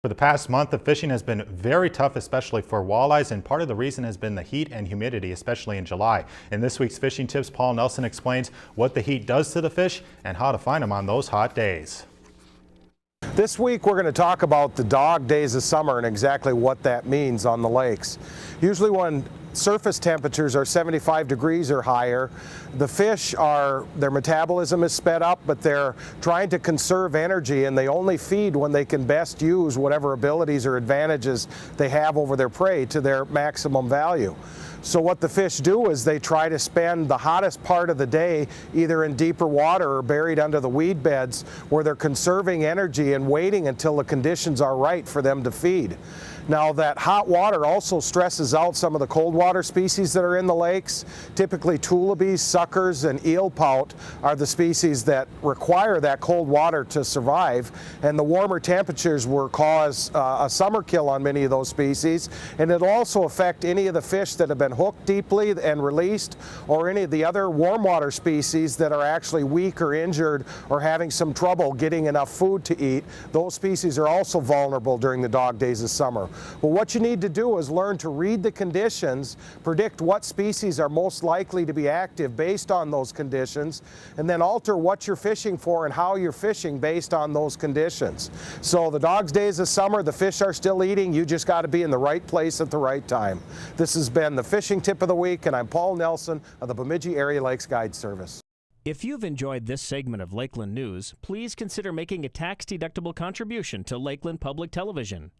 For the past month, the fishing has been very tough, especially for walleyes, and part of the reason has been the heat and humidity, especially in July. In this week's Fishing Tips, Paul Nelson explains what the heat does to the fish and how to find them on those hot days. This week we're going to talk about the dog days of summer and exactly what that means on the lakes. Usually when surface temperatures are 75 degrees or higher, the fish their metabolism is sped up, but they're trying to conserve energy, and they only feed when they can best use whatever abilities or advantages they have over their prey to their maximum value. So what the fish do is they try to spend the hottest part of the day either in deeper water or buried under the weed beds, where they're conserving energy and waiting until the conditions are right for them to feed. Now, that hot water also stresses out some of the cold water species that are in the lakes. Typically tullibees, suckers, and eel pout are the species that require that cold water to survive, and the warmer temperatures will cause a summer kill on many of those species, and it'll also affect any of the fish that have been hooked deeply and released, or any of the other warm water species that are actually weak or injured or having some trouble getting enough food to eat. Those species are also vulnerable during the dog days of summer. Well, what you need to do is learn to read the conditions, predict what species are most likely to be active based on those conditions, and then alter what you're fishing for and how you're fishing based on those conditions. So the dog's days of summer, the fish are still eating, you just got to be in the right place at the right time. This has been the Fishing Tip of the Week, and I'm Paul Nelson of the Bemidji Area Lakes Guide Service. If you've enjoyed this segment of Lakeland News, please consider making a tax-deductible contribution to Lakeland Public Television.